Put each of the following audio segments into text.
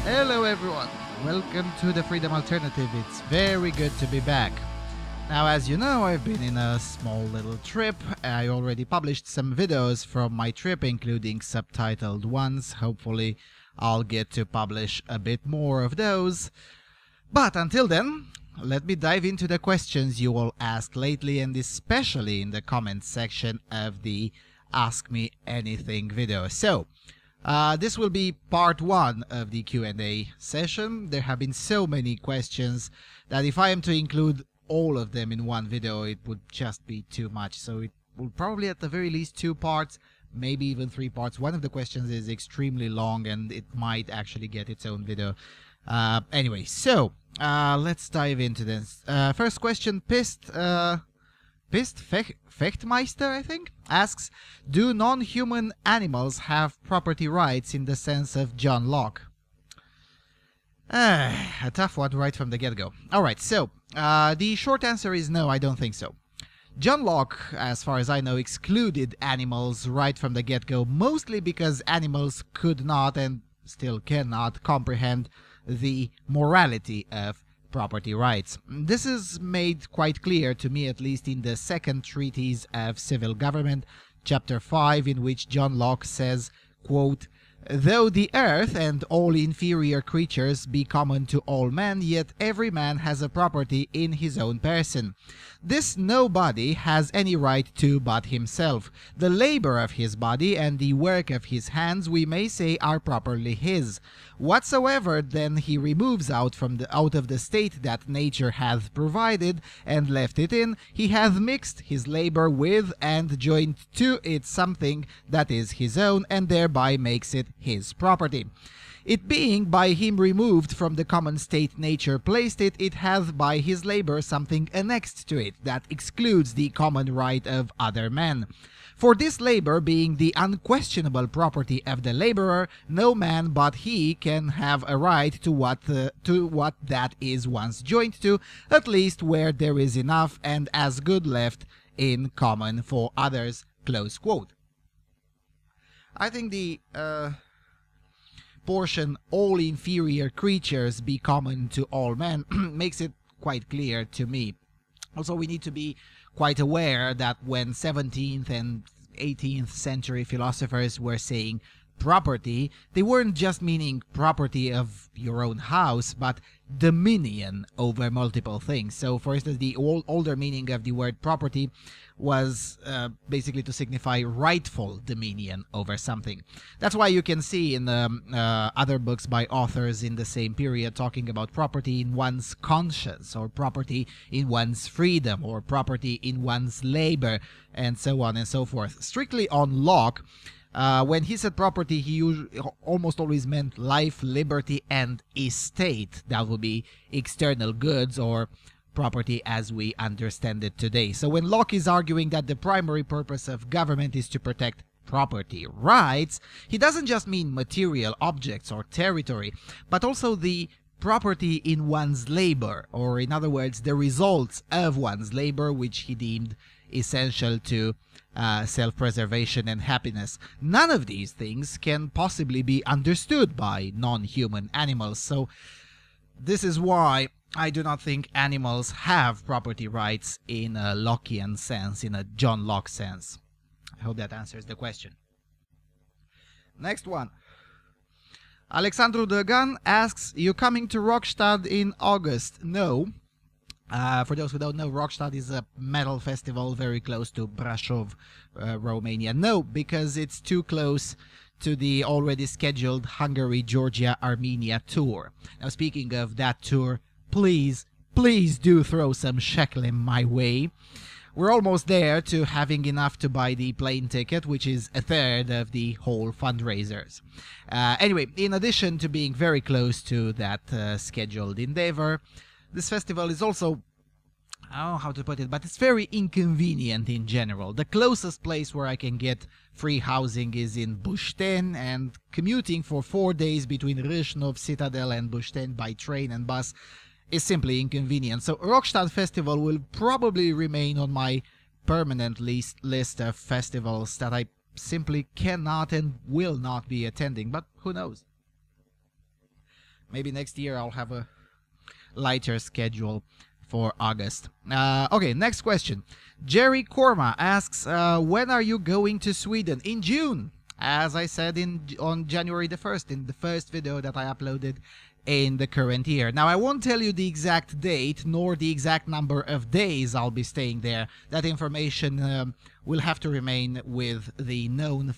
Hello everyone, welcome to the Freedom Alternative. It's very good to be back. Now, as you know, I've been in a small little trip. I already published some videos from my trip, including subtitled ones. Hopefully I'll get to publish a bit more of those. But until then, let me dive into the questions you all asked lately, and especially in the comments section of the Ask Me Anything video. So, this will be part 1 of the Q&A session. There have been so many questions that if I am to include all of them in one video, it would just be too much. So it will probably at the very least 2 parts, maybe even 3 parts. One of the questions is extremely long and it might actually get its own video. Anyway, so let's dive into this. First question, Fechtmeister, I think, asks, do non-human animals have property rights in the sense of John Locke? A tough one right from the get-go. Alright, so, the short answer is no, I don't think so. John Locke, as far as I know, excluded animals right from the get-go, mostly because animals could not and still cannot comprehend the morality of property rights. This is made quite clear to me, at least in the second treatise of civil government, chapter 5, in which John Locke says, quote, "Though the earth and all inferior creatures be common to all men, yet every man has a property in his own person. This nobody has any right to but himself. The labor of his body and the work of his hands we may say are properly his. Whatsoever then he removes out of the state that nature hath provided and left it in, he hath mixed his labor with and joined to it something that is his own, and thereby makes it his property. It being by him removed from the common state nature placed it, it hath by his labor something annexed to it, that excludes the common right of other men. For this labor being the unquestionable property of the laborer, no man but he can have a right to what that is once joined to, at least where there is enough and as good left in common for others." Close quote. I think the portion "all inferior creatures be common to all men" makes it quite clear to me. Also, we need to be quite aware that when 17th and 18th century philosophers were saying property, they weren't just meaning property of your own house, but dominion over multiple things. So, for instance, the older meaning of the word property was basically to signify rightful dominion over something. That's why you can see in other books by authors in the same period talking about property in one's conscience, or property in one's freedom, or property in one's labor, and so on and so forth. Strictly on Locke, when he said property, he almost always meant life, liberty, and estate. That would be external goods, or property as we understand it today. So when Locke is arguing that the primary purpose of government is to protect property rights, he doesn't just mean material objects or territory, but also the property in one's labor, or in other words, the results of one's labor, which he deemed essential to self-preservation and happiness. None of these things can possibly be understood by non-human animals. So this is why I do not think animals have property rights in a Lockean sense, in a John Locke sense. I hope that answers the question. Next one. Alexandru Dragan asks, you coming to Rockstad in August? No. For those who don't know, Rockstad is a metal festival very close to Brașov, Romania. No, because it's too close to the already scheduled Hungary, Georgia, Armenia tour. Now, speaking of that tour, please do throw some shekel in my way. We're almost there to having enough to buy the plane ticket, which is a third of the whole fundraisers. Anyway, in addition to being very close to that scheduled endeavor, this festival is also, I don't know how to put it, but it's very inconvenient in general. The closest place where I can get free housing is in Bușteni, and commuting for 4 days between Râșnov, Citadel, and Bușteni by train and bus is simply inconvenient. So Rockstad Festival will probably remain on my permanent list of festivals that I simply cannot and will not be attending, but who knows. Maybe next year I'll have a lighter schedule for August. Okay, next question. Jerry Korma asks, when are you going to Sweden? In June, as I said on January the 1st, in the first video that I uploaded in the current year. Now, I won't tell you the exact date nor the exact number of days I'll be staying there. That information will have to remain with the known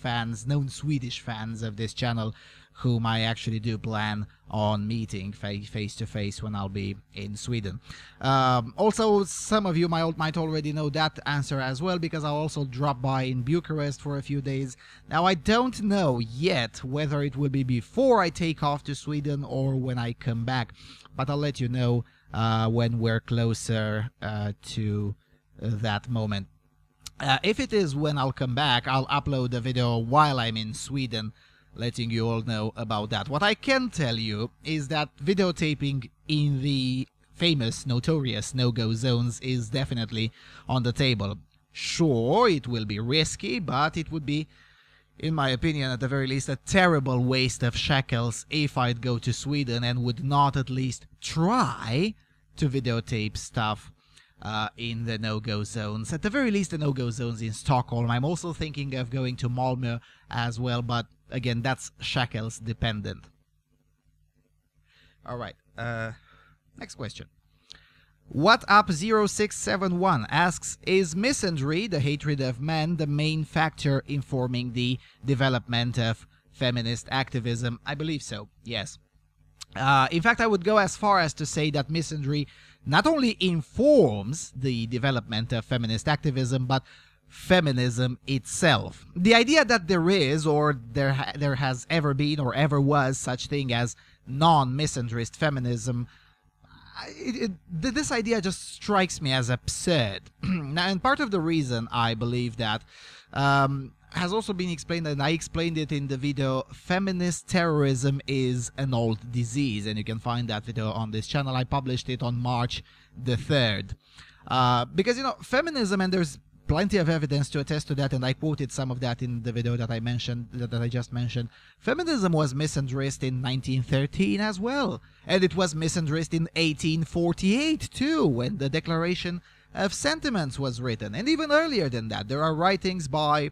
Swedish fans of this channel, whom I actually do plan on meeting face to face when I'll be in Sweden. Also, some of you might already know that answer as well, because I'll also drop by in Bucharest for a few days. Now, I don't know yet whether it will be before I take off to Sweden or when I come back, but I'll let you know when we're closer to that moment. If it is when I'll come back, I'll upload a video while I'm in Sweden, letting you all know about that. What I can tell you is that videotaping in the famous, notorious no-go zones is definitely on the table. Sure, it will be risky, but it would be, in my opinion, at the very least, a terrible waste of shekels if I'd go to Sweden and would not at least try to videotape stuff in the no-go zones. At the very least, the no-go zones in Stockholm. I'm also thinking of going to Malmö as well, but again, that's shekels dependent. All right, next question. What Up 0671 asks, is misandry, the hatred of men, the main factor informing the development of feminist activism? I believe so, yes. In fact, I would go as far as to say that misandry not only informs the development of feminist activism, but feminism itself. The idea that there is, or there has ever been or ever was such thing as non-misandrist feminism, this idea just strikes me as absurd. Now, and part of the reason I believe that has also been explained, and I explained it in the video, feminist terrorism is an old disease, and you can find that video on this channel. I published it on March the 3rd. Because, you know, feminism, and there's plenty of evidence to attest to that, and I quoted some of that in the video that I mentioned, that I just mentioned. Feminism was misandrist in 1913 as well, and it was misandrist in 1848 too, when the Declaration of Sentiments was written, and even earlier than that. There are writings by,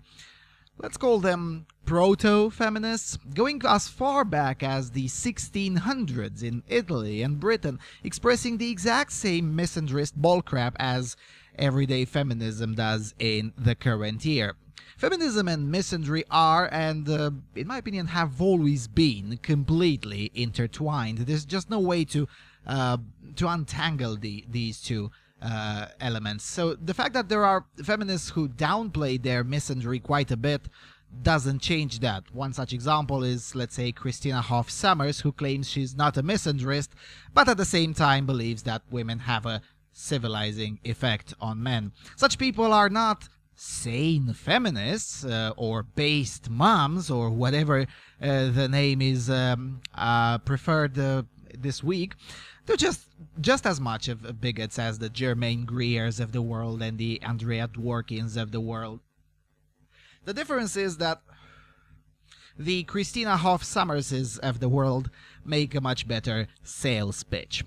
let's call them proto-feminists, going as far back as the 1600s in Italy and Britain, expressing the exact same misandrist bullcrap as everyday feminism does in the current year. Feminism and misandry are, and in my opinion have always been, completely intertwined. There's just no way to untangle these two elements. So the fact that there are feminists who downplay their misandry quite a bit doesn't change that. One such example is, let's say, Christina Hoff Sommers, who claims she's not a misandrist, but at the same time believes that women have a civilizing effect on men. Such people are not sane feminists or based moms or whatever the name is preferred this week. They're just as much of bigots as the Germaine Greers of the world and the Andrea Dworkins of the world. The difference is that the Christina Hoff Sommerses of the world make a much better sales pitch.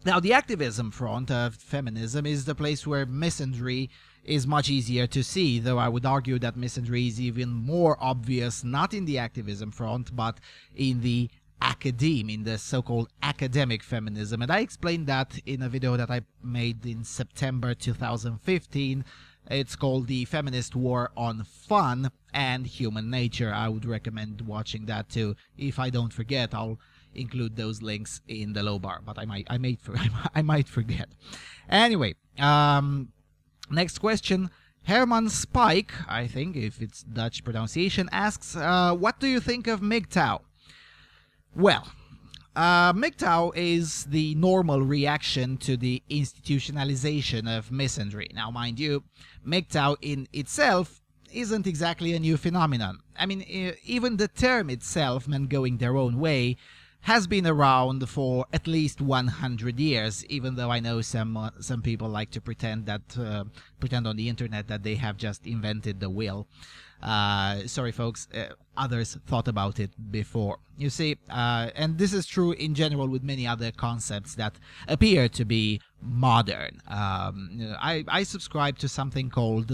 Now, the activism front of feminism is the place where misandry is much easier to see, though I would argue that misandry is even more obvious not in the activism front, but in the academe, in the so-called academic feminism. And I explained that in a video that I made in September 2015. It's called The Feminist War on Fun and Human Nature. I would recommend watching that too. If I don't forget, I'll include those links in the low bar, but I might forget. Anyway, next question. Herman Spike, I think, if it's Dutch pronunciation, asks, what do you think of MGTOW? Well, MGTOW is the normal reaction to the institutionalization of misandry. Now, mind you, MGTOW in itself isn't exactly a new phenomenon. I mean, even the term itself, men going their own way, has been around for at least 100 years, even though I know some people like to pretend on the internet that they have just invented the wheel. Sorry, folks. Others thought about it before. You see, and this is true in general with many other concepts that appear to be modern. I subscribe to something called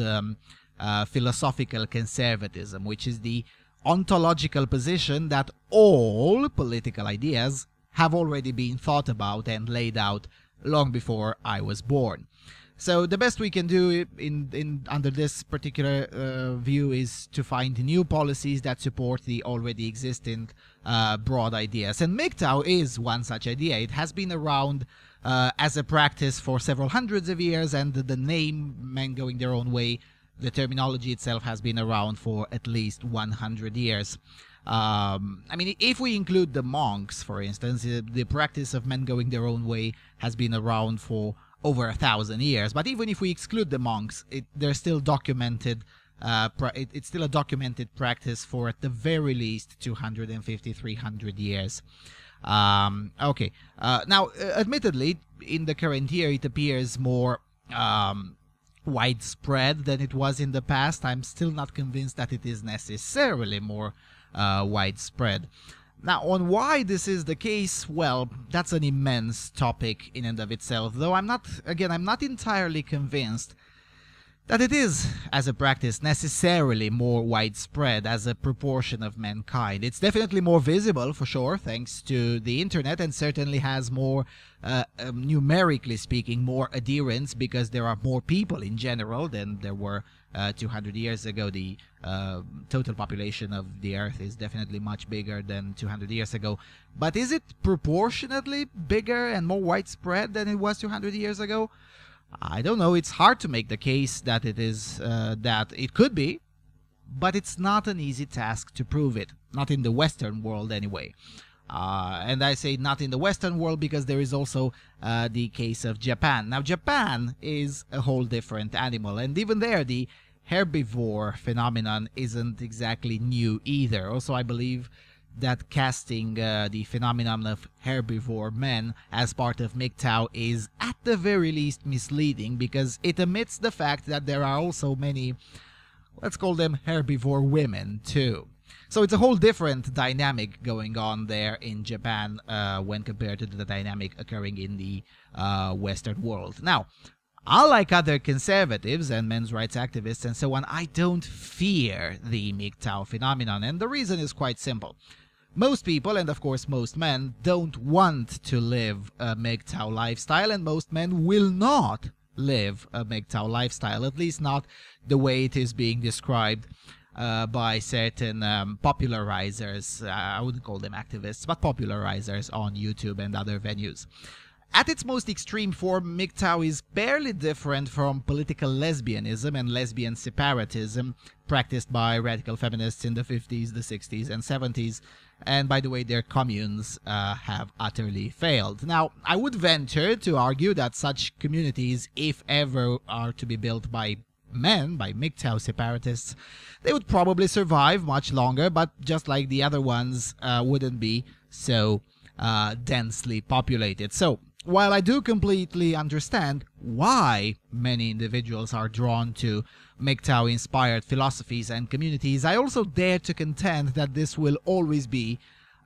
philosophical conservatism, which is the ontological position that all political ideas have already been thought about and laid out long before I was born. So the best we can do under this particular view is to find new policies that support the already existing broad ideas. And MGTOW is one such idea. It has been around as a practice for several hundreds of years, and the name Men Going Their Own Way, the terminology itself, has been around for at least 100 years. I mean, if we include the monks, for instance, the practice of men going their own way has been around for over 1,000 years. But even if we exclude the monks, they're still documented. It's still a documented practice for at the very least 250, 300 years. Okay. Now, admittedly, in the current year, it appears more widespread than it was in the past. I'm still not convinced that it is necessarily more widespread. Now, on why this is the case, well, that's an immense topic in and of itself, though I'm not entirely convinced that it is, as a practice, necessarily more widespread as a proportion of mankind. It's definitely more visible, for sure, thanks to the internet, and certainly has more, numerically speaking, more adherents, because there are more people in general than there were 200 years ago. The total population of the Earth is definitely much bigger than 200 years ago. But is it proportionately bigger and more widespread than it was 200 years ago? I don't know. It's hard to make the case that it is, that it could be, but it's not an easy task to prove it. Not in the Western world, anyway. And I say not in the Western world because there is also the case of Japan. Now, Japan is a whole different animal, and even there, the herbivore phenomenon isn't exactly new either. Also, I believe that casting the phenomenon of herbivore men as part of MGTOW is at the very least misleading, because it omits the fact that there are also many, let's call them herbivore women too. So it's a whole different dynamic going on there in Japan when compared to the dynamic occurring in the Western world. Now, unlike other conservatives and men's rights activists and so on, I don't fear the MGTOW phenomenon, and the reason is quite simple. Most people, and of course most men, don't want to live a MGTOW lifestyle, and most men will not live a MGTOW lifestyle, at least not the way it is being described by certain popularizers. I wouldn't call them activists, but popularizers on YouTube and other venues. At its most extreme form, MGTOW is barely different from political lesbianism and lesbian separatism practiced by radical feminists in the 50s, the 60s, and 70s. And by the way, their communes have utterly failed. Now, I would venture to argue that such communities, if ever are to be built by men, by MGTOW separatists, they would probably survive much longer, but just like the other ones, wouldn't be so densely populated. So, while I do completely understand why many individuals are drawn to MGTOW-inspired philosophies and communities, I also dare to contend that this will always be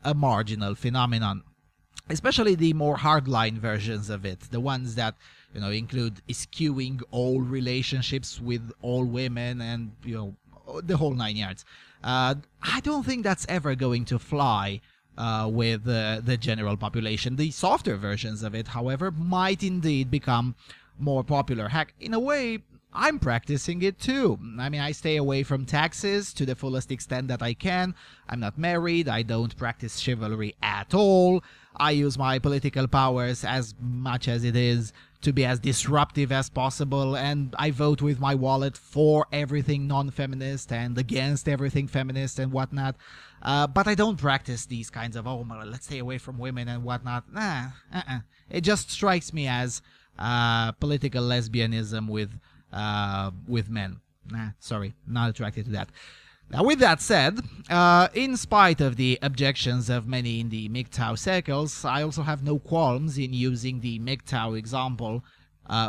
a marginal phenomenon. Especially the more hardline versions of it, the ones that, include eschewing all relationships with all women and, the whole 9 yards. I don't think that's ever going to fly with the general population. The softer versions of it, however, might indeed become more popular. Heck, in a way, I'm practicing it too. I mean, I stay away from taxes to the fullest extent that I can. I'm not married. I don't practice chivalry at all. I use my political powers as much as it is to be as disruptive as possible, and I vote with my wallet for everything non-feminist and against everything feminist and whatnot. But I don't practice these kinds of, let's stay away from women and whatnot. It just strikes me as political lesbianism with men. Sorry, not attracted to that. Now, with that said, in spite of the objections of many in the MGTOW circles, I also have no qualms in using the MGTOW example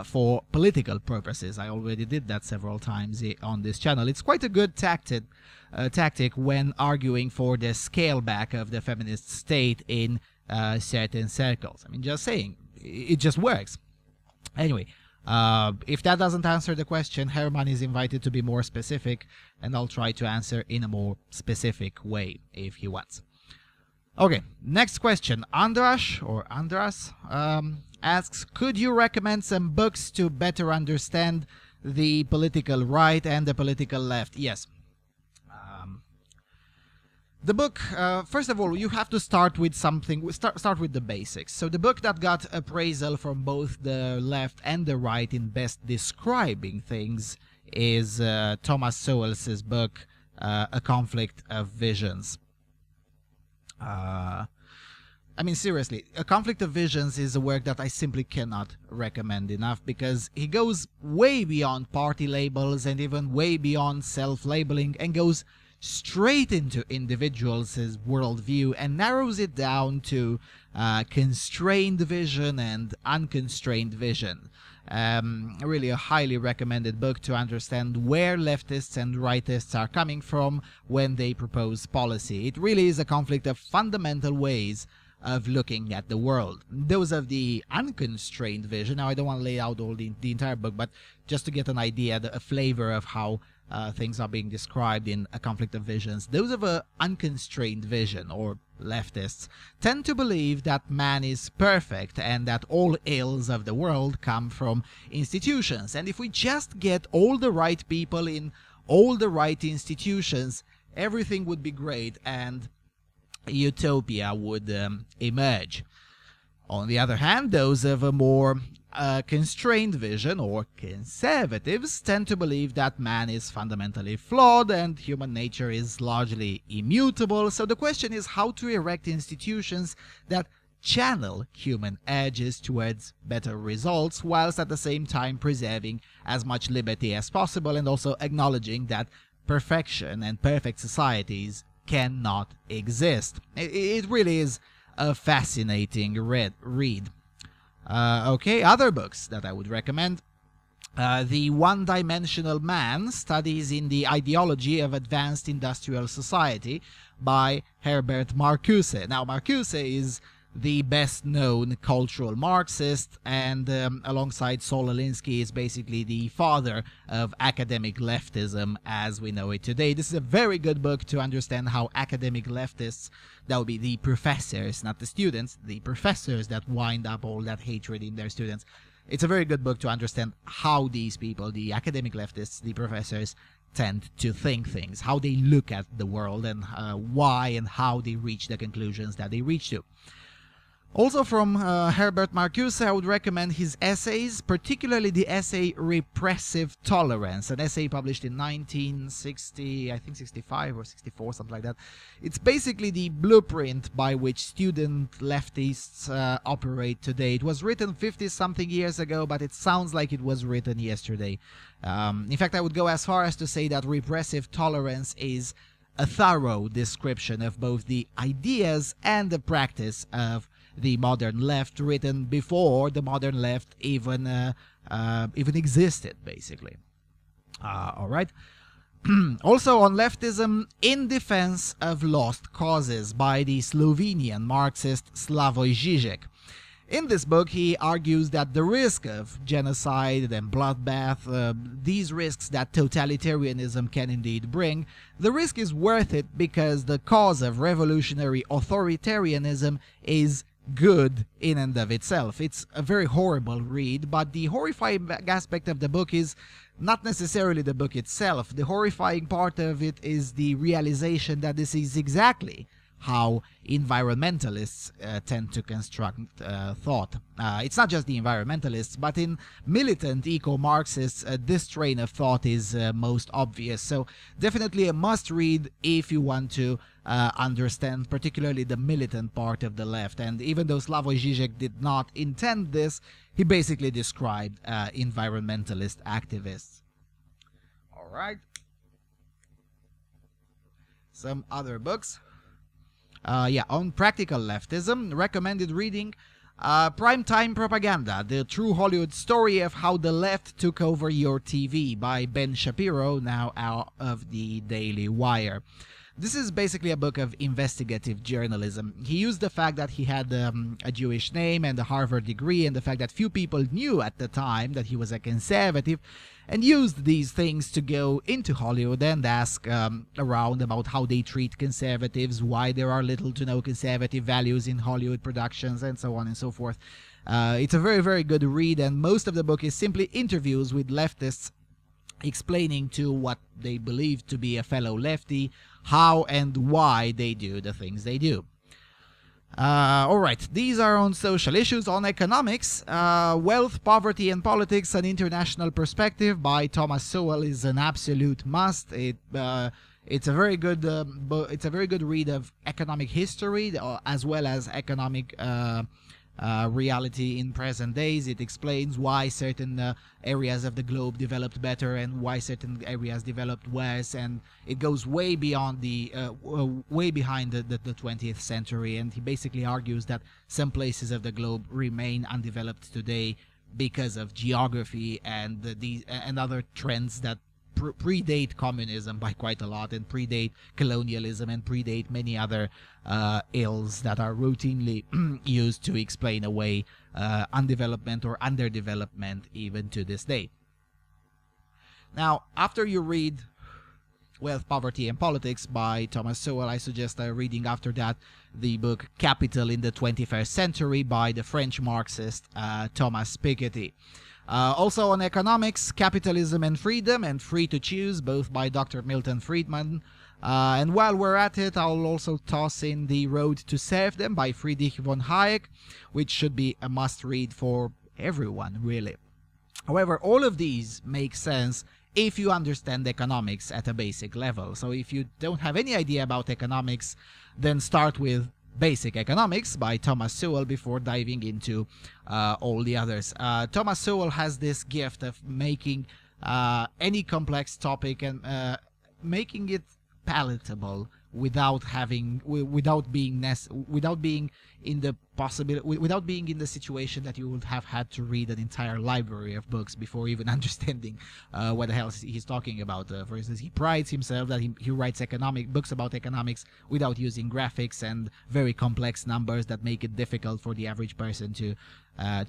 for political purposes. I already did that several times on this channel. It's quite a good tactic when arguing for the scale back of the feminist state in certain circles. I mean, just saying, it just works. Anyway, if that doesn't answer the question, Herman is invited to be more specific, and I'll try to answer in a more specific way if he wants. Okay, next question. Andras asks, could you recommend some books to better understand the political right and the political left? Yes. The book, first of all, you have to start with something, start with the basics. So the book that got appraisal from both the left and the right in best describing things is Thomas Sowell's book, A Conflict of Visions. I mean, seriously, A Conflict of Visions is a work that I simply cannot recommend enough, because he goes way beyond party labels and even way beyond self-labeling, and goes straight into individuals' worldview and narrows it down to constrained vision and unconstrained vision. Really a highly recommended book to understand where leftists and rightists are coming from when they propose policy. It really is a conflict of fundamental ways of looking at the world. Those of the unconstrained vision, now I don't want to lay out all the entire book, but just to get an idea, a flavor of how things are being described in A Conflict of Visions. Those of a unconstrained vision, or leftists, tend to believe that man is perfect and that all ills of the world come from institutions. And if we just get all the right people in all the right institutions, everything would be great and utopia would emerge. On the other hand, those of a more constrained vision, or conservatives, tend to believe that man is fundamentally flawed and human nature is largely immutable. So the question is how to erect institutions that channel human urges towards better results, whilst at the same time preserving as much liberty as possible, and also acknowledging that perfection and perfect societies cannot exist. It really is a fascinating read. Okay, other books that I would recommend. The One-Dimensional Man, Studies in the Ideology of Advanced Industrial Society by Herbert Marcuse. Now, Marcuse is the best-known cultural Marxist, and alongside Saul Alinsky is basically the father of academic leftism as we know it today. This is a very good book to understand how academic leftists, that would be the professors, not the students, the professors that wind up all that hatred in their students. It's a very good book to understand how these people, the academic leftists, the professors, tend to think things, how they look at the world, and why and how they reach the conclusions that they reach to. Also from Herbert Marcuse, I would recommend his essays, particularly the essay Repressive Tolerance, an essay published in 1960, I think 65 or 64, something like that. It's basically the blueprint by which student leftists operate today. It was written 50-something years ago, but it sounds like it was written yesterday. In fact, I would go as far as to say that Repressive Tolerance is a thorough description of both the ideas and the practice of the modern left, written before the modern left even existed, basically. All right. Also on leftism, In Defense of Lost Causes by the Slovenian Marxist Slavoj Žižek. In this book, he argues that the risk of genocide and bloodbath, these risks that totalitarianism can indeed bring, the risk is worth it because the cause of revolutionary authoritarianism is good in and of itself. It's a very horrible read, but the horrifying aspect of the book is not necessarily the book itself. The horrifying part of it is the realization that this is exactly how environmentalists tend to construct thought. It's not just the environmentalists, but in militant eco-Marxists, this train of thought is most obvious. So definitely a must-read if you want to understand particularly the militant part of the left. And even though Slavoj Žižek did not intend this, he basically described environmentalist activists. All right. Some other books. On practical leftism, recommended reading Primetime Propaganda, the true Hollywood story of how the left took over your TV, by Ben Shapiro, now out of the Daily Wire. This is basically a book of investigative journalism. He used the fact that he had a Jewish name and a Harvard degree, and the fact that few people knew at the time that he was a conservative, and used these things to go into Hollywood and ask around about how they treat conservatives, why there are little to no conservative values in Hollywood productions, and so on and so forth. It's a very, very good read, and most of the book is simply interviews with leftists explaining to what they believe to be a fellow lefty how and why they do the things they do. Alright, these are on social issues. On economics, Wealth, Poverty and Politics, an International Perspective by Thomas Sowell is an absolute must. It's a very good read of economic history as well as economic reality in present days. It explains why certain areas of the globe developed better and why certain areas developed worse, and it goes way beyond way behind the 20th century. And he basically argues that some places of the globe remain undeveloped today because of geography and and other trends that predate communism by quite a lot, and predate colonialism, and predate many other ills that are routinely used to explain away undevelopment or underdevelopment even to this day. Now, after you read Wealth, Poverty and Politics by Thomas Sowell, I suggest reading after that the book Capital in the 21st Century by the French Marxist Thomas Piketty. Also on economics, Capitalism and Freedom and Free to Choose, both by Dr. Milton Friedman. And while we're at it, I'll also toss in The Road to Serfdom by Friedrich von Hayek, which should be a must-read for everyone, really. However, all of these make sense if you understand economics at a basic level. So if you don't have any idea about economics, then start with Basic Economics by Thomas Sowell before diving into all the others. Thomas Sowell has this gift of making any complex topic and making it palatable without being in the situation that you would have had to read an entire library of books before even understanding what the hell he's talking about. For instance, he prides himself that he writes books about economics without using graphics and very complex numbers that make it difficult for the average person to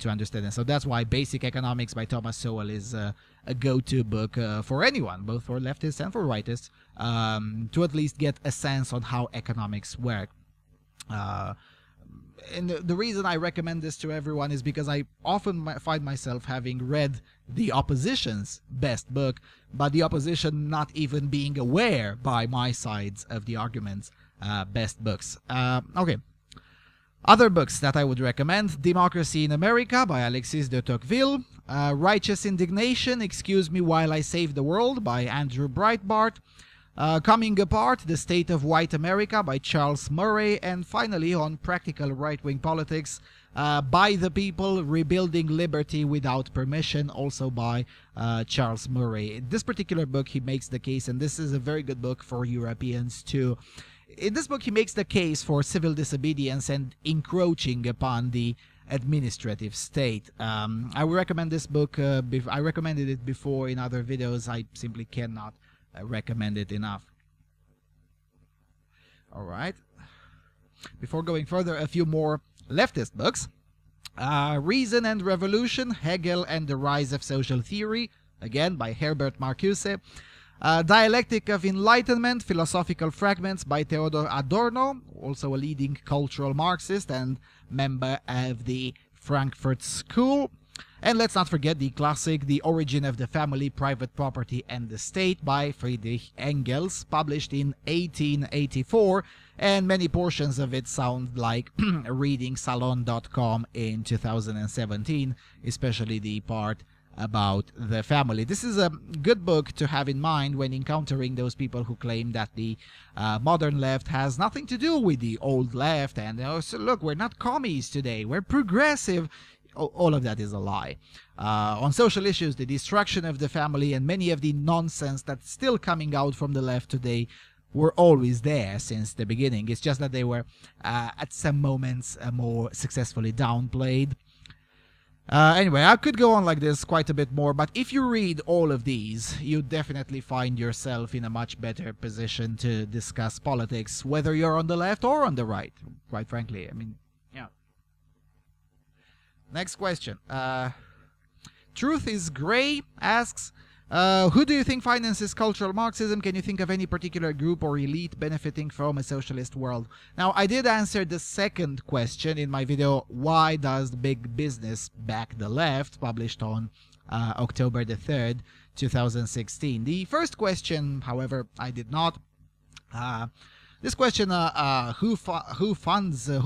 understand. And so that's why Basic Economics by Thomas Sowell is a go-to book for anyone, both for leftists and for rightists, to at least get a sense on how economics work. And the reason I recommend this to everyone is because I often find myself having read the opposition's best book, but the opposition not even being aware by my sides of the argument's best books. Okay. Other books that I would recommend: Democracy in America by Alexis de Tocqueville, Righteous Indignation, Excuse Me While I Save the World by Andrew Breitbart, Coming Apart, The State of White America by Charles Murray, and finally on practical right-wing politics, By the People, Rebuilding Liberty Without Permission, also by Charles Murray. In this particular book, he makes the case, and this is a very good book for Europeans too. In this book, he makes the case for civil disobedience and encroaching upon the administrative state. I would recommend this book. I recommended it before in other videos. I simply cannot recommend it enough. All right. Before going further, a few more leftist books. Reason and Revolution, Hegel and the Rise of Social Theory, again by Herbert Marcuse. Dialectic of Enlightenment, Philosophical Fragments by Theodor Adorno, also a leading cultural Marxist and member of the Frankfurt School. And let's not forget the classic The Origin of the Family, Private Property and the State by Friedrich Engels, published in 1884, and many portions of it sound like reading Salon.com in 2017, especially the part about the family. This is a good book to have in mind when encountering those people who claim that the modern left has nothing to do with the old left, and so look, we're not commies today, we're progressive. All of that is a lie. On social issues, the destruction of the family and many of the nonsense that's still coming out from the left today were always there since the beginning. It's just that they were at some moments more successfully downplayed. Anyway, I could go on like this quite a bit more, but if you read all of these, you definitely find yourself in a much better position to discuss politics, whether you're on the left or on the right, quite frankly. I mean, yeah. Next question. Truth is Grey asks, who do you think finances cultural Marxism? Can you think of any particular group or elite benefiting from a socialist world? Now, I did answer the second question in my video, Why Does Big Business Back the Left?, published on October the 3rd, 2016. The first question, however, I did not. This question, who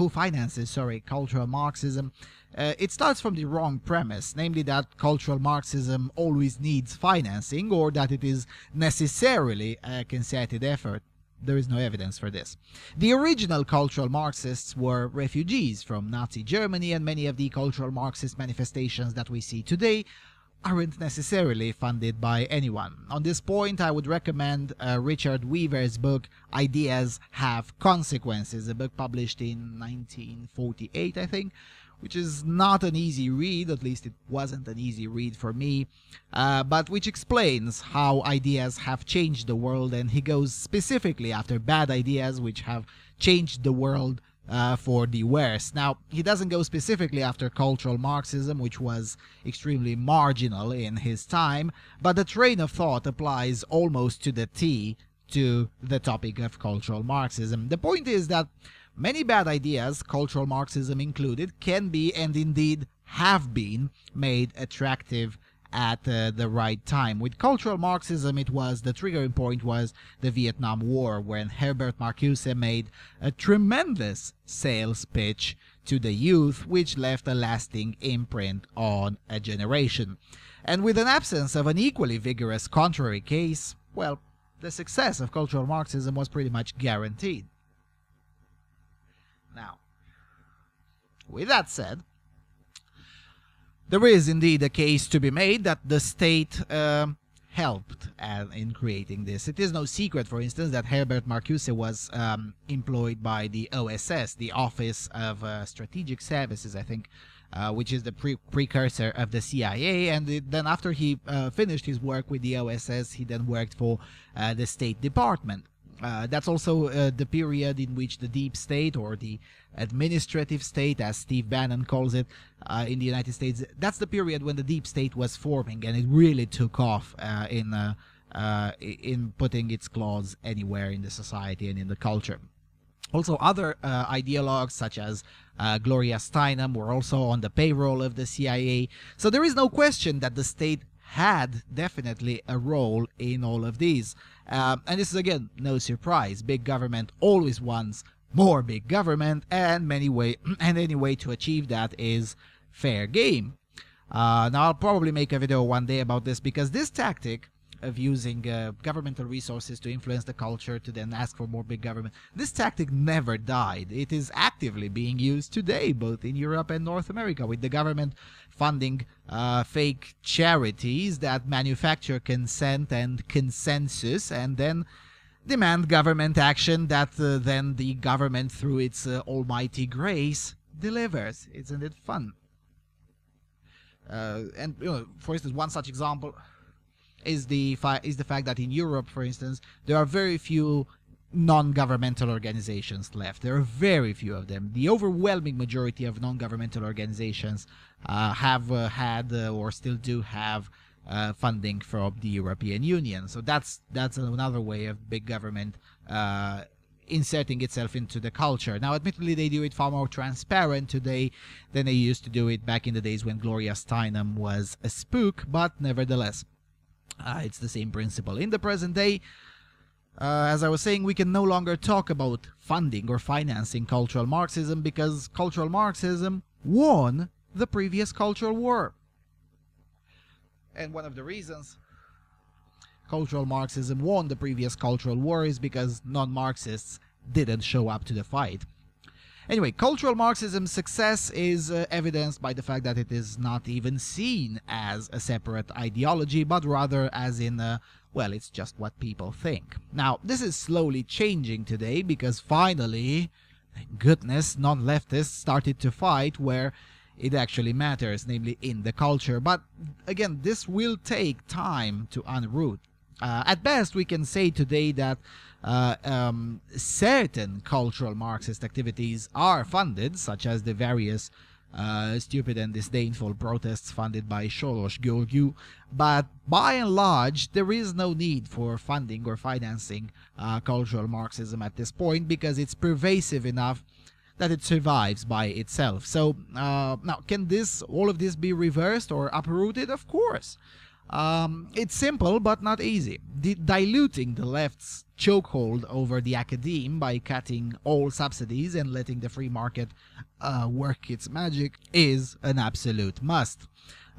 finances cultural Marxism? It starts from the wrong premise, namely that cultural Marxism always needs financing, or that it is necessarily a concerted effort. There is no evidence for this. The original cultural Marxists were refugees from Nazi Germany, and many of the cultural Marxist manifestations that we see today aren't necessarily funded by anyone. On this point, I would recommend Richard Weaver's book, Ideas Have Consequences, a book published in 1948, I think, which is not an easy read, at least it wasn't an easy read for me, but which explains how ideas have changed the world, and he goes specifically after bad ideas which have changed the world for the worse. Now, he doesn't go specifically after cultural Marxism, which was extremely marginal in his time, but the train of thought applies almost to the T to the topic of cultural Marxism. The point is that many bad ideas, cultural Marxism included, can be and indeed have been made attractive at the right time. With cultural Marxism, it was the triggering point was the Vietnam War, when Herbert Marcuse made a tremendous sales pitch to the youth, which left a lasting imprint on a generation. And with an absence of an equally vigorous contrary case, well, the success of cultural Marxism was pretty much guaranteed. Now, with that said, there is indeed a case to be made that the state helped in creating this. It is no secret, for instance, that Herbert Marcuse was employed by the OSS, the Office of Strategic Services, I think, which is the precursor of the CIA, and then after he finished his work with the OSS, he then worked for the State Department. That's also the period in which the deep state, or the administrative state, as Steve Bannon calls it, in the United States, that's the period when the deep state was forming, and it really took off in putting its claws anywhere in the society and in the culture. Also, other ideologues such as Gloria Steinem were also on the payroll of the CIA. So there is no question that the state had definitely a role in all of these. And this is, again, no surprise. Big government always wants more big government, and any way to achieve that is fair game. Now, I'll probably make a video one day about this, because this tactic of using governmental resources to influence the culture to then ask for more big government, this tactic never died. It is actively being used today, both in Europe and North America, with the government funding fake charities that manufacture consent and consensus, and then demand government action that then the government, through its almighty grace, delivers. Isn't it fun? And for instance, one such example is the fact that in Europe, for instance, there are very few non-governmental organizations left. There are very few of them. The overwhelming majority of non-governmental organizations have had or still do have funding from the European Union. So that's another way of big government inserting itself into the culture. Now, admittedly, they do it far more transparent today than they used to do it back in the days when Gloria Steinem was a spook, but nevertheless, it's the same principle. In the present day, as I was saying, we can no longer talk about funding or financing cultural Marxism, because cultural Marxism won the previous cultural war. And one of the reasons cultural Marxism won the previous cultural war is because non-Marxists didn't show up to the fight. Anyway, cultural Marxism's success is evidenced by the fact that it is not even seen as a separate ideology, but rather as in well, it's just what people think. Now, this is slowly changing today because finally, thank goodness, non-leftists started to fight where it actually matters, namely in the culture. But again, this will take time to unroot. At best, we can say today that certain cultural Marxist activities are funded, such as the various stupid and disdainful protests funded by Soros Gyorgyu, but by and large there is no need for funding or financing cultural Marxism at this point because it's pervasive enough that it survives by itself. So now, can all of this be reversed or uprooted? Of course. It's simple but not easy. Diluting the left's chokehold over the academe by cutting all subsidies and letting the free market work its magic is an absolute must.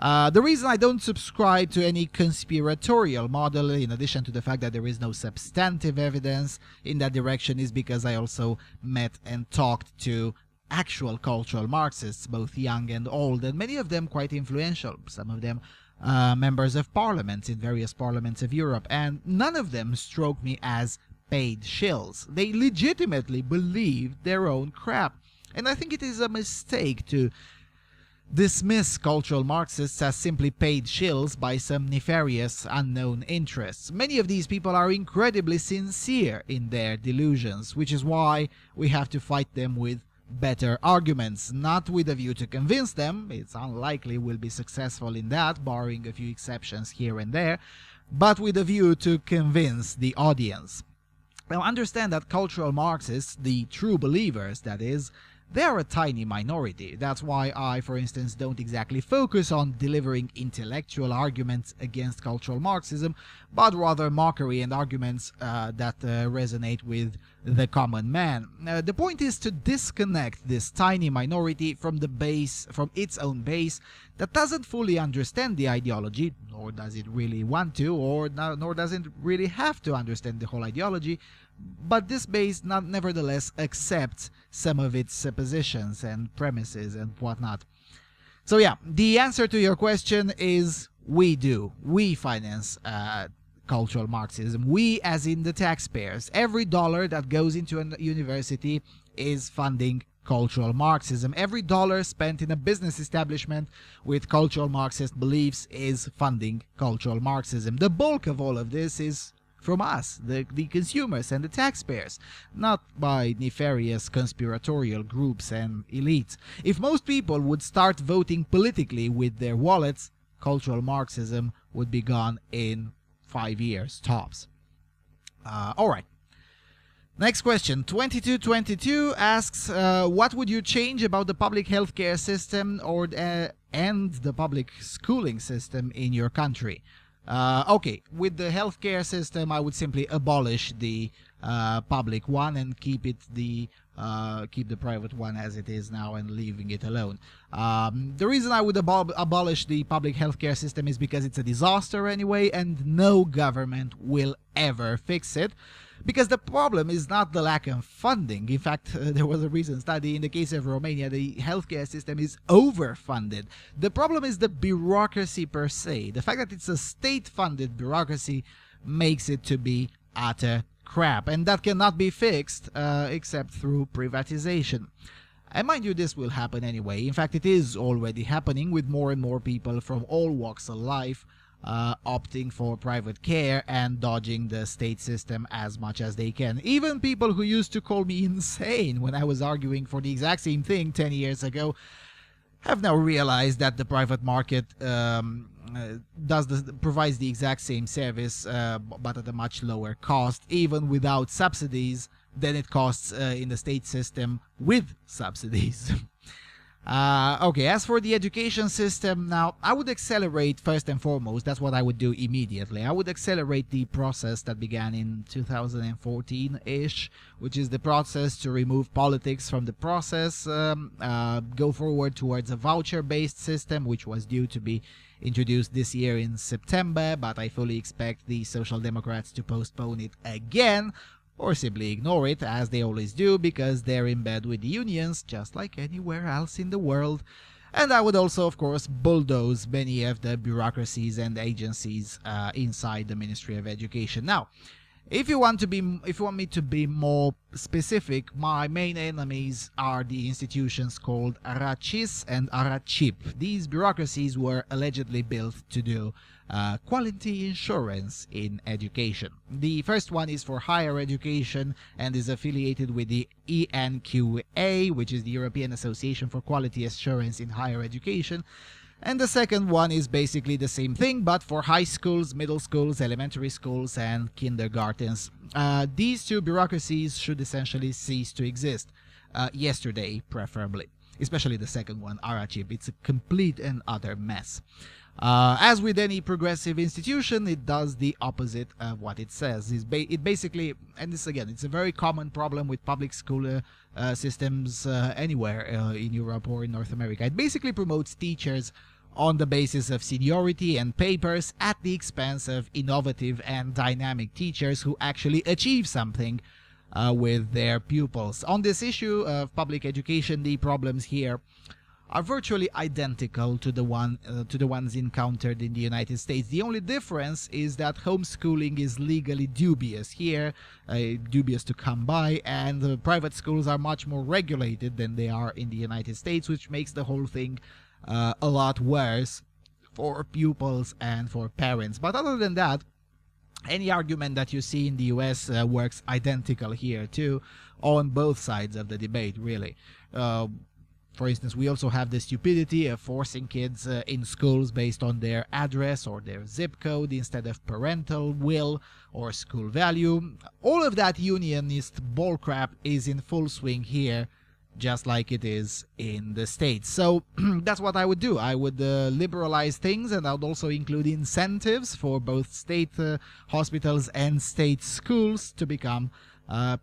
The reason I don't subscribe to any conspiratorial model, in addition to the fact that there is no substantive evidence in that direction, is because I also met and talked to actual cultural Marxists, both young and old, and many of them quite influential, some of them members of parliaments in various parliaments of Europe, and none of them struck me as paid shills. They legitimately believed their own crap, and I think it is a mistake to dismiss cultural Marxists as simply paid shills by some nefarious unknown interests. Many of these people are incredibly sincere in their delusions, which is why we have to fight them with better arguments, not with a view to convince them. It's unlikely we'll be successful in that, barring a few exceptions here and there, but with a view to convince the audience. Now, understand that cultural Marxists, the true believers that is, they are a tiny minority. That's why I, for instance, don't exactly focus on delivering intellectual arguments against cultural Marxism, but rather mockery and arguments that resonate with the common man. The point is to disconnect this tiny minority from its own base that doesn't fully understand the ideology, nor does it really want to, nor does it really have to understand the whole ideology, but this base nevertheless accepts some of its suppositions and premises and whatnot. So yeah, the answer to your question is we do. We finance cultural Marxism. We, as in the taxpayers. Every dollar that goes into a university is funding cultural Marxism. Every dollar spent in a business establishment with cultural Marxist beliefs is funding cultural Marxism. The bulk of all of this is from us, the consumers and the taxpayers, not by nefarious conspiratorial groups and elites. If most people would start voting politically with their wallets, cultural Marxism would be gone in 5 years, tops. Alright. Next question. 2222 asks, what would you change about the public healthcare system and the public schooling system in your country? Okay, with the healthcare system, I would simply abolish the public one and keep the private one as it is now and leaving it alone. The reason I would abolish the public healthcare system is because it's a disaster anyway, and no government will ever fix it. Because the problem is not the lack of funding. In fact, there was a recent study in the case of Romania, the healthcare system is overfunded. The problem is the bureaucracy per se. The fact that it's a state-funded bureaucracy makes it to be utter crap, and that cannot be fixed except through privatization. And mind you, this will happen anyway. In fact, it is already happening, with more and more people from all walks of life opting for private care and dodging the state system as much as they can. Even people who used to call me insane when I was arguing for the exact same thing 10 years ago have now realized that the private market provides the exact same service but at a much lower cost, even without subsidies, than it costs in the state system with subsidies. Okay, as for the education system, now, I would accelerate, first and foremost, that's what I would do immediately. I would accelerate the process that began in 2014-ish, which is the process to remove politics from the process, go forward towards a voucher-based system, which was due to be introduced this year in September, but I fully expect the Social Democrats to postpone it again, or simply ignore it, as they always do, because they're in bed with the unions, just like anywhere else in the world. And I would also, of course, bulldoze many of the bureaucracies and agencies inside the Ministry of Education. Now, if you want me to be more specific, my main enemies are the institutions called Arachis and Arachip. These bureaucracies were allegedly built to do quality insurance in education. The first one is for higher education and is affiliated with the ENQA, which is the European Association for Quality Assurance in Higher Education. And the second one is basically the same thing, but for high schools, middle schools, elementary schools, and kindergartens. These two bureaucracies should essentially cease to exist. Yesterday, preferably. Especially the second one, Arachip. It's a complete and utter mess. As with any progressive institution, it does the opposite of what it says. It basically, and this again, it's a very common problem with public school systems anywhere in Europe or in North America. It basically promotes teachers on the basis of seniority and papers at the expense of innovative and dynamic teachers who actually achieve something with their pupils. On this issue of public education, the problems here are virtually identical to the ones encountered in the United States. The only difference is that homeschooling is legally dubious here, dubious to come by, and private schools are much more regulated than they are in the United States, which makes the whole thing a lot worse for pupils and for parents. But other than that, any argument that you see in the US works identical here too, on both sides of the debate, really. For instance, we also have the stupidity of forcing kids in schools based on their address or their zip code instead of parental will or school value. All of that unionist bullcrap is in full swing here, just like it is in the States. So that's what I would do. I would liberalize things, and I would also include incentives for both state hospitals and state schools to become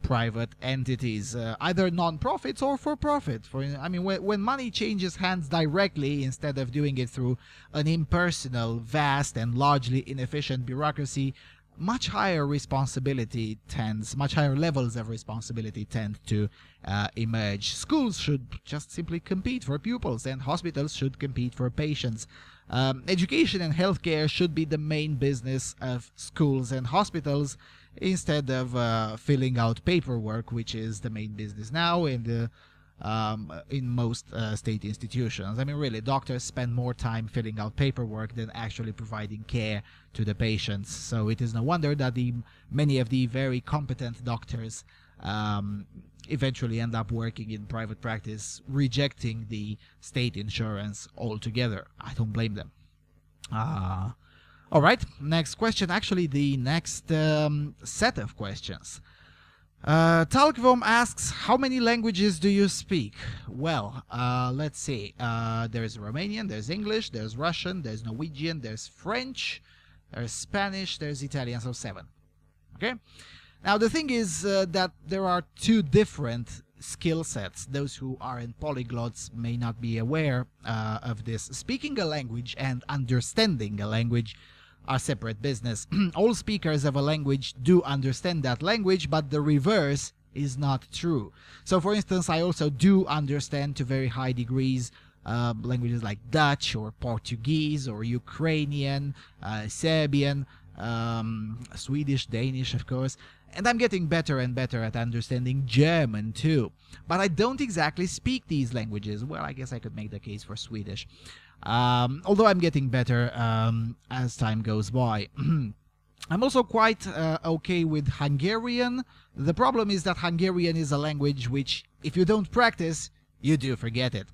private entities, either non-profits or for-profit. When money changes hands directly instead of doing it through an impersonal, vast, and largely inefficient bureaucracy, much higher levels of responsibility tend to emerge. Schools should just simply compete for pupils, and hospitals should compete for patients. Education and healthcare should be the main business of schools and hospitals, instead of filling out paperwork, which is the main business now in most state institutions. Really, doctors spend more time filling out paperwork than actually providing care to the patients. So it is no wonder that many of the very competent doctors eventually end up working in private practice, rejecting the state insurance altogether. I don't blame them. All right, next question. Actually, the next set of questions. Talkvom asks, how many languages do you speak? Well, let's see. There's Romanian, there's English, there's Russian, there's Norwegian, there's French, there's Spanish, there's Italian, so 7. Okay? Now, the thing is that there are two different skill sets. Those who aren't polyglots may not be aware of this. Speaking a language and understanding a language are separate business. All speakers of a language do understand that language, but the reverse is not true. So, for instance, I also do understand to very high degrees languages like Dutch or Portuguese or Ukrainian, Serbian, Swedish, Danish, of course, and I'm getting better and better at understanding German too. But I don't exactly speak these languages. Well, I guess I could make the case for Swedish. Although I'm getting better as time goes by. I'm also quite okay with Hungarian. The problem is that Hungarian is a language which, if you don't practice, you do forget it.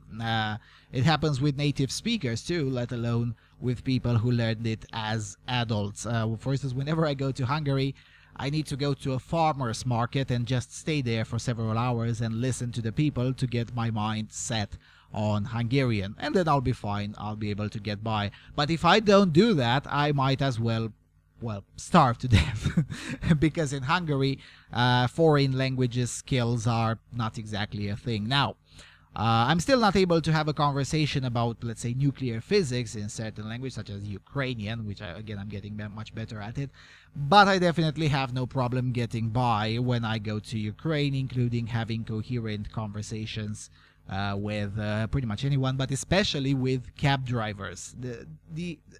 It happens with native speakers too, let alone with people who learned it as adults. For instance, whenever I go to Hungary, I need to go to a farmer's market and just stay there for several hours and listen to the people to get my mind set on Hungarian, and then I'll be fine. I'll be able to get by. But if I don't do that, I might as well starve to death. Because in Hungary, foreign languages skills are not exactly a thing. Now, I'm still not able to have a conversation about, let's say, nuclear physics in certain languages, such as Ukrainian, which I'm getting much better at it. But I definitely have no problem getting by when I go to Ukraine, including having coherent conversations with pretty much anyone, but especially with cab drivers. The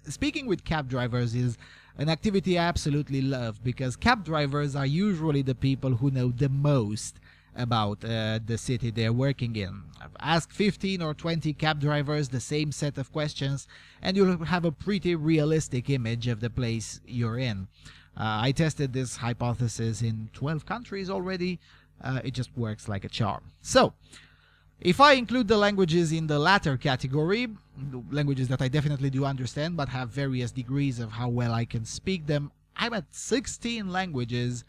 speaking with cab drivers is an activity I absolutely love, because cab drivers are usually the people who know the most about the city they're working in. I've asked 15 or 20 cab drivers the same set of questions, and you'll have a pretty realistic image of the place you're in. I tested this hypothesis in 12 countries already. It just works like a charm. So, if I include the languages in the latter category, languages that I definitely do understand but have various degrees of how well I can speak them, I'm at 16 languages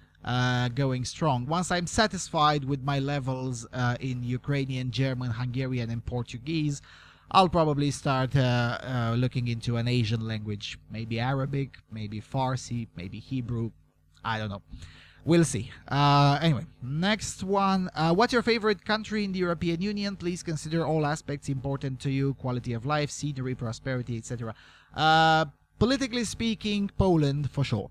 going strong. Once I'm satisfied with my levels in Ukrainian, German, Hungarian, and Portuguese, I'll probably start looking into an Asian language, maybe Arabic, maybe Farsi, maybe Hebrew. I don't know. We'll see. Anyway, next one. What's your favorite country in the European Union? Please consider all aspects important to you: quality of life, scenery, prosperity, etc. Politically speaking, Poland for sure.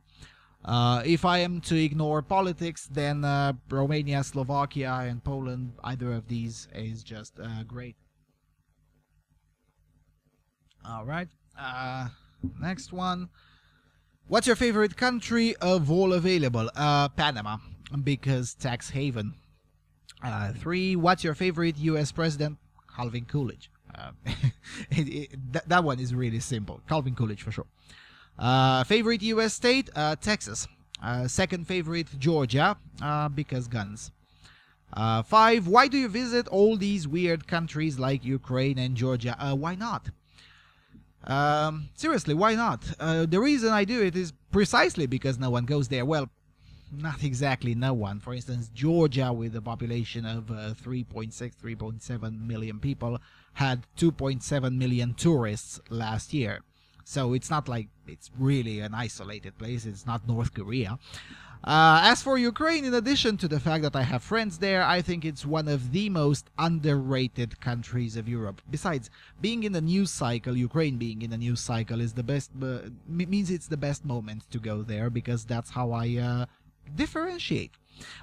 If I am to ignore politics, then Romania, Slovakia, and Poland, either of these is just great. All right. Next one. What's your favorite country of all available? Panama, because tax haven. 3. What's your favorite U.S. president? Calvin Coolidge. That one is really simple. Calvin Coolidge for sure. Favorite U.S. state? Texas. Second favorite, Georgia, because guns. 5. Why do you visit all these weird countries like Ukraine and Georgia? Why not? Seriously, why not? The reason I do it is precisely because no one goes there. Well, not exactly no one. For instance, Georgia, with a population of 3.7 million people, had 2.7 million tourists last year. So it's not like it's really an isolated place. It's not North Korea. As for Ukraine, in addition to the fact that I have friends there, I think it's one of the most underrated countries of Europe. Besides, being in a news cycle, Ukraine being in a news cycle is the best, means it's the best moment to go there, because that's how I differentiate.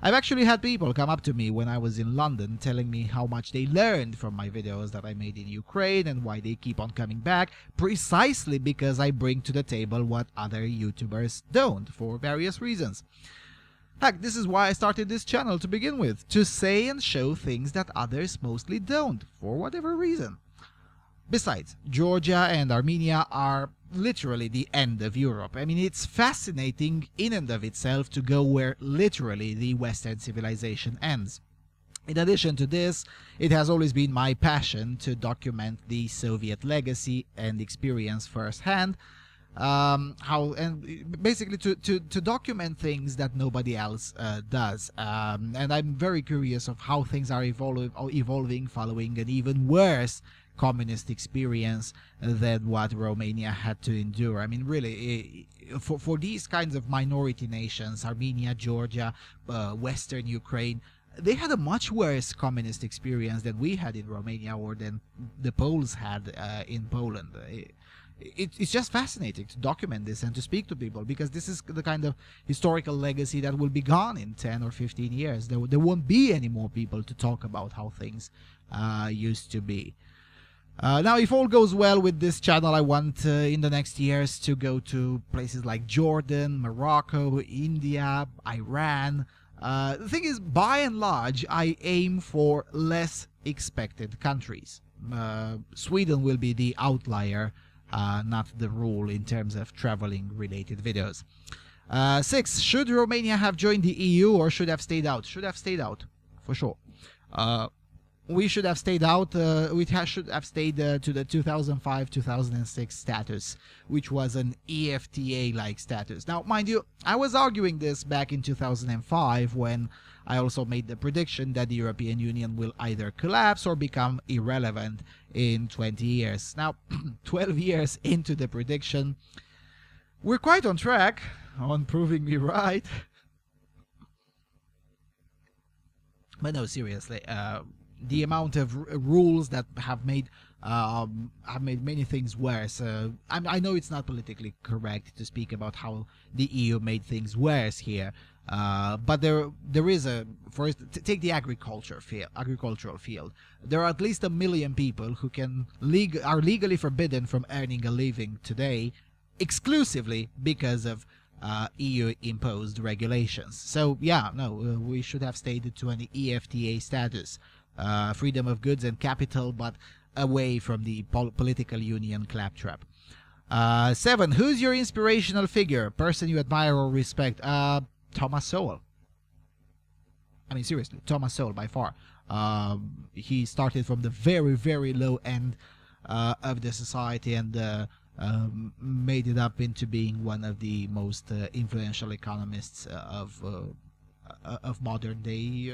I've actually had people come up to me when I was in London telling me how much they learned from my videos that I made in Ukraine and why they keep on coming back, precisely because I bring to the table what other YouTubers don't, for various reasons. Heck, this is why I started this channel to begin with, to say and show things that others mostly don't, for whatever reason. Besides, Georgia and Armenia are literally the end of Europe. I mean, it's fascinating in and of itself to go where literally the Western civilization ends. In addition to this, it has always been my passion to document the Soviet legacy and experience firsthand, basically to document things that nobody else does. And I'm very curious of how things are evolving following an even worse communist experience than what Romania had to endure. I mean, really, for these kinds of minority nations, Armenia, Georgia, Western Ukraine, they had a much worse communist experience than we had in Romania, or than the Poles had in Poland. It's just fascinating to document this and to speak to people, because this is the kind of historical legacy that will be gone in 10 or 15 years. There won't be any more people to talk about how things used to be. Now, if all goes well with this channel, I want in the next years to go to places like Jordan, Morocco, India, Iran. The thing is, by and large, I aim for less expected countries. Sweden will be the outlier, not the rule in terms of traveling related videos. 6. Should Romania have joined the EU or should have stayed out? Should have stayed out, for sure. We should have stayed out. We should have stayed to the 2005-2006 status, which was an EFTA-like status. Now, mind you, I was arguing this back in 2005 when I also made the prediction that the European Union will either collapse or become irrelevant in 20 years. Now, 12 years into the prediction, we're quite on track on proving me right. But no, seriously, the amount of rules that have made many things worse. I know it's not politically correct to speak about how the EU made things worse here, But there is a, first take the agricultural field. There are at least 1 million people who are legally forbidden from earning a living today, exclusively because of EU imposed regulations. So yeah, no, we should have stayed to an EFTA status, freedom of goods and capital, but away from the political union claptrap. 7. Who's your inspirational figure, person you admire or respect? Thomas Sowell. I mean, seriously, Thomas Sowell by far. He started from the very, very low end of the society and made it up into being one of the most influential economists of modern day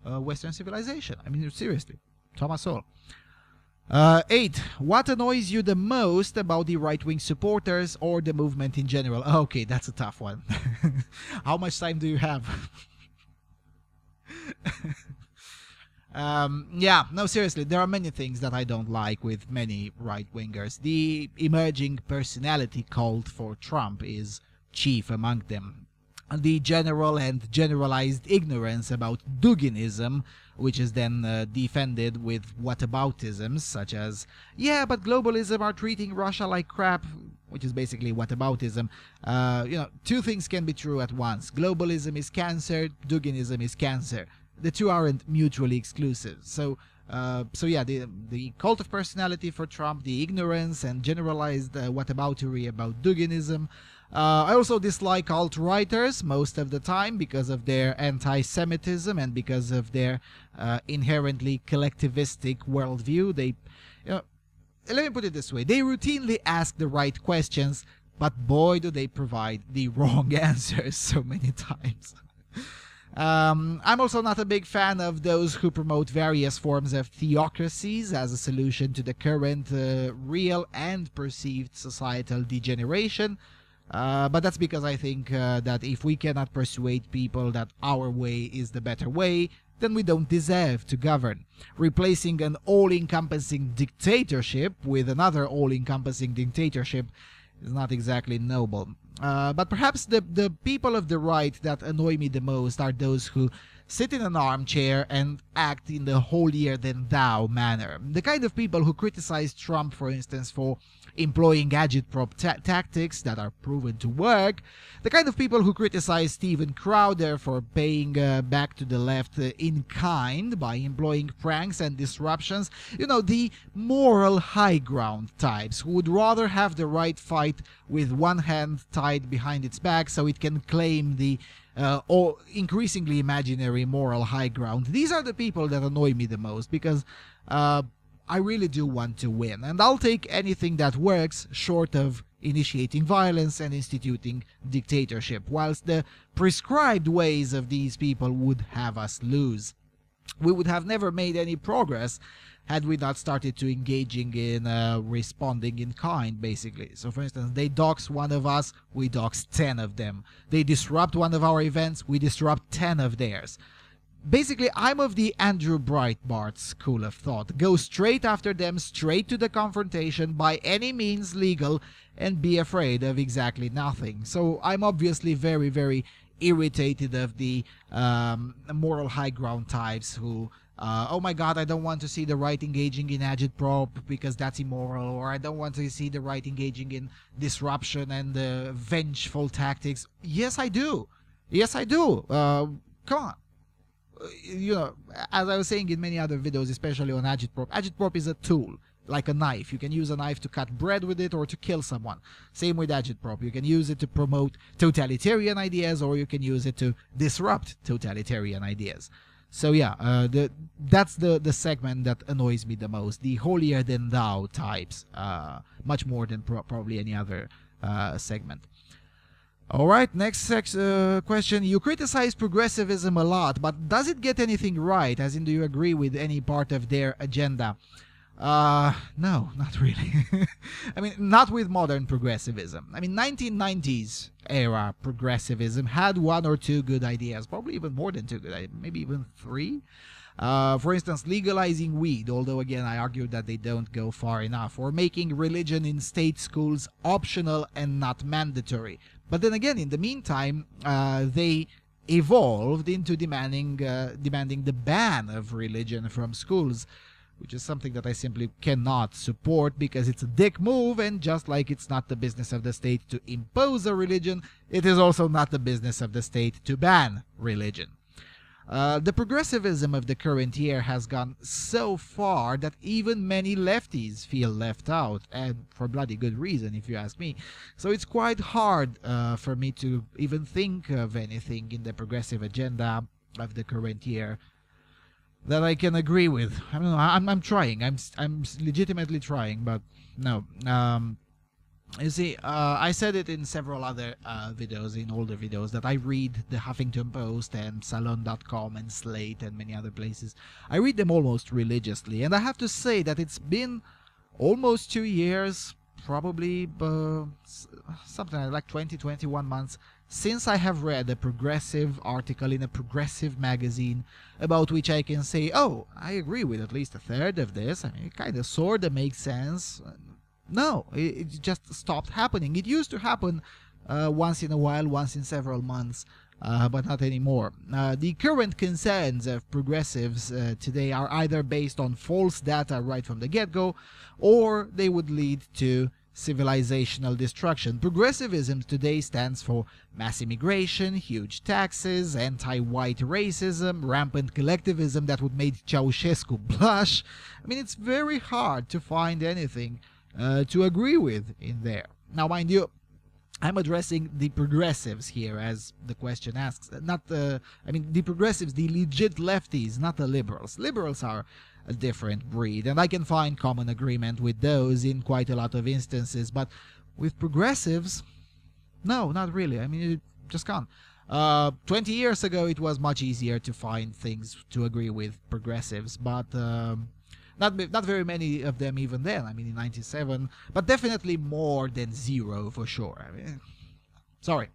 Western civilization. I mean, seriously, Thomas Sowell. 8. What annoys you the most about the right-wing supporters or the movement in general? Okay, that's a tough one. How much time do you have? Yeah, no, seriously, there are many things that I don't like with many right-wingers. The emerging personality cult for Trump is chief among them. The general and generalized ignorance about Duginism, which is then defended with whataboutisms such as, yeah, but globalism are treating Russia like crap, which is basically whataboutism. Two things can be true at once. Globalism is cancer, Duginism is cancer. The two aren't mutually exclusive. So yeah, the cult of personality for Trump, the ignorance and generalized whataboutery about Duginism. I also dislike alt-righters most of the time because of their anti-Semitism and because of their inherently collectivistic worldview. Let me put it this way, they routinely ask the right questions, but boy do they provide the wrong answers so many times. I'm also not a big fan of those who promote various forms of theocracies as a solution to the current real and perceived societal degeneration. But that's because I think that if we cannot persuade people that our way is the better way, then we don't deserve to govern. Replacing an all-encompassing dictatorship with another all-encompassing dictatorship is not exactly noble. But perhaps the people of the right that annoy me the most are those who sit in an armchair and act in the holier-than-thou manner. The kind of people who criticize Trump, for instance, for employing agitprop tactics that are proven to work. The kind of people who criticize Steven Crowder for paying back to the left in kind by employing pranks and disruptions. You know, the moral high ground types who would rather have the right fight with one hand tied behind its back so it can claim the or increasingly imaginary moral high ground. These are the people that annoy me the most because I really do want to win, and I'll take anything that works short of initiating violence and instituting dictatorship, whilst the prescribed ways of these people would have us lose. We would have never made any progress had we not started to engaging in responding in kind, basically. So for instance, they dox one of us, we dox 10 of them. They disrupt one of our events, we disrupt 10 of theirs. Basically, I'm of the Andrew Breitbart school of thought. Go straight after them, straight to the confrontation by any means legal, and be afraid of exactly nothing. So I'm obviously very, very irritated of the moral high ground types who oh my god, I don't want to see the right engaging in agitprop because that's immoral, or I don't want to see the right engaging in disruption and vengeful tactics. Yes, I do. Yes, I do. Come on. You know, as I was saying in many other videos, especially on agitprop is a tool, like a knife. You can use a knife to cut bread with it or to kill someone. Same with agitprop. You can use it to promote totalitarian ideas, or you can use it to disrupt totalitarian ideas. So yeah, that's the segment that annoys me the most, the holier-than-thou types, much more than probably any other segment. Alright, next question. You criticize progressivism a lot, but does it get anything right? As in, do you agree with any part of their agenda? No, not really. I mean, not with modern progressivism. I mean, 1990s era progressivism had one or two good ideas, probably even more than two good ideas, maybe even three. For instance, legalizing weed, although again I argued that they don't go far enough, or making religion in state schools optional and not mandatory. But then again, in the meantime, they evolved into demanding the ban of religion from schools, which is something that I simply cannot support because it's a dick move, and just like it's not the business of the state to impose a religion, it is also not the business of the state to ban religion. The progressivism of the current year has gone so far that even many lefties feel left out, and for bloody good reason, if you ask me. So it's quite hard for me to even think of anything in the progressive agenda of the current year that I can agree with. I don't know. I'm trying. I'm legitimately trying, but no. You see, I said it in several other videos, in older videos, that I read the Huffington Post and Salon.com and Slate and many other places. I read them almost religiously, and I have to say that it's been almost 2 years, probably something like 20, 21 months, since I have read a progressive article in a progressive magazine about which I can say, oh, I agree with at least a third of this. I mean, it kind of sort of makes sense. No, it just stopped happening. It used to happen once in a while, once in several months, but not anymore. The current concerns of progressives today are either based on false data right from the get-go, or they would lead to civilizational destruction. Progressivism today stands for mass immigration, huge taxes, anti-white racism, rampant collectivism that would make Ceausescu blush. I mean, it's very hard to find anything to agree with in there. Now, mind you, I'm addressing the progressives here, as the question asks. Not the, I mean, the progressives, the legit lefties, not the liberals. Liberals are a different breed, and I can find common agreement with those in quite a lot of instances. But with progressives, no, not really. I mean, you just can't. 20 years ago, it was much easier to find things to agree with progressives, but not very many of them even then. I mean, in 97, but definitely more than zero for sure. I mean, sorry.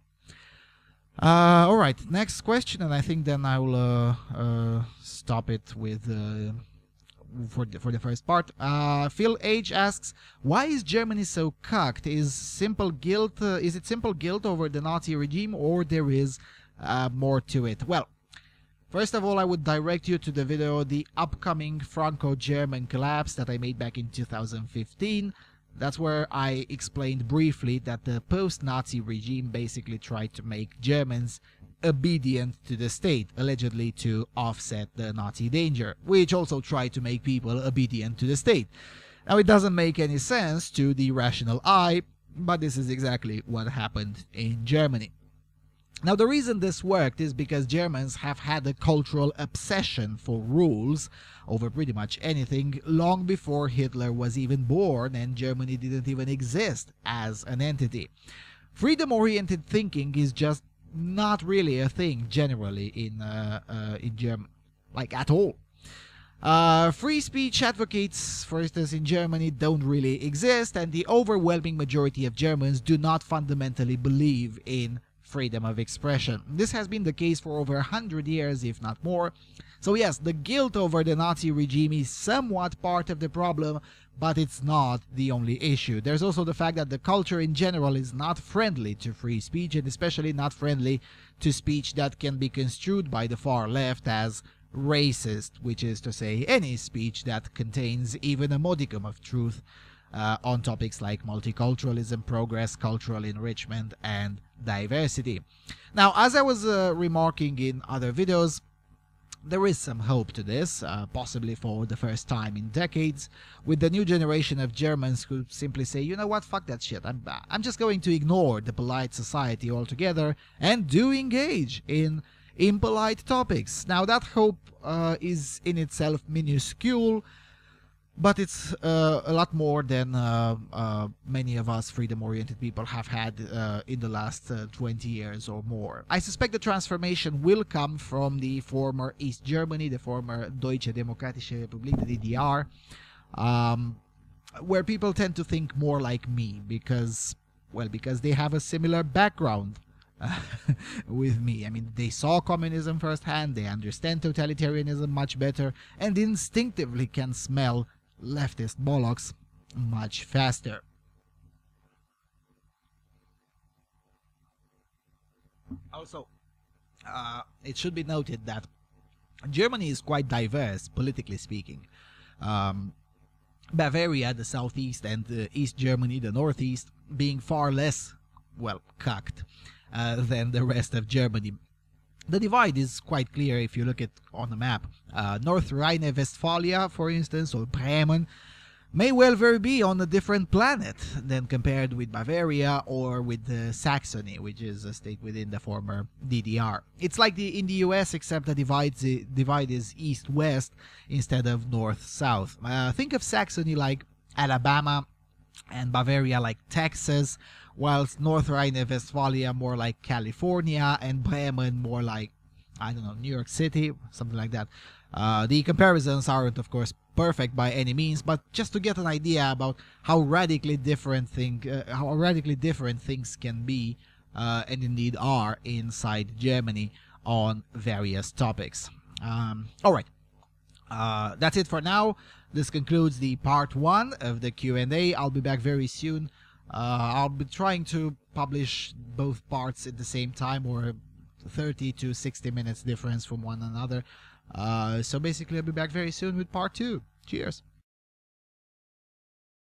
All right, next question, and I think then I will stop it with for the first part. Phil H asks, why is Germany so cucked? Is it simple guilt over the Nazi regime, or there is more to it? Well, first of all, I would direct you to the video, The Upcoming Franco-German Collapse, that I made back in 2015. That's where I explained briefly that the post-Nazi regime basically tried to make Germans obedient to the state, allegedly to offset the Nazi danger, which also tried to make people obedient to the state. Now, it doesn't make any sense to the rational eye, but this is exactly what happened in Germany. Now, the reason this worked is because Germans have had a cultural obsession for rules over pretty much anything long before Hitler was even born and Germany didn't even exist as an entity. Freedom-oriented thinking is just not really a thing generally in Germany, like at all. Free speech advocates, for instance, in Germany don't really exist, and the overwhelming majority of Germans do not fundamentally believe in freedom of expression. This has been the case for over 100 years, if not more. So yes, the guilt over the Nazi regime is somewhat part of the problem, but it's not the only issue. There's also the fact that the culture in general is not friendly to free speech, and especially not friendly to speech that can be construed by the far left as racist, which is to say any speech that contains even a modicum of truth on topics like multiculturalism, progress, cultural enrichment, and diversity. Now, as I was remarking in other videos, there is some hope to this, possibly for the first time in decades, with the new generation of Germans who simply say, you know what, fuck that shit, I'm just going to ignore the polite society altogether and do engage in impolite topics. Now, that hope is in itself minuscule, but it's a lot more than many of us freedom-oriented people have had in the last 20 years or more. I suspect the transformation will come from the former East Germany, the former Deutsche Demokratische Republik, the DDR, where people tend to think more like me because they have a similar background with me. I mean, they saw communism firsthand, they understand totalitarianism much better, and instinctively can smell leftist bollocks much faster. Also, it should be noted that Germany is quite diverse, politically speaking. Um, Bavaria, the southeast, and East Germany, the northeast, being far less, well, cocked than the rest of Germany. The divide is quite clear if you look at on the map. North Rhine-Westphalia, for instance, or Bremen, may well very be on a different planet than compared with Bavaria or with Saxony, which is a state within the former DDR. It's like in the US, except the divide is east-west instead of north-south. Think of Saxony like Alabama and Bavaria like Texas, whilst North Rhine-Westphalia more like California and Bremen more like, I don't know, New York City, something like that. The comparisons aren't, of course, perfect by any means, but just to get an idea about how radically different things can be, and indeed are inside Germany on various topics. All right, that's it for now. This concludes the part 1 of the Q&A. I'll be back very soon. I'll be trying to publish both parts at the same time, or 30 to 60 minutes difference from one another. So basically, I'll be back very soon with part 2. Cheers.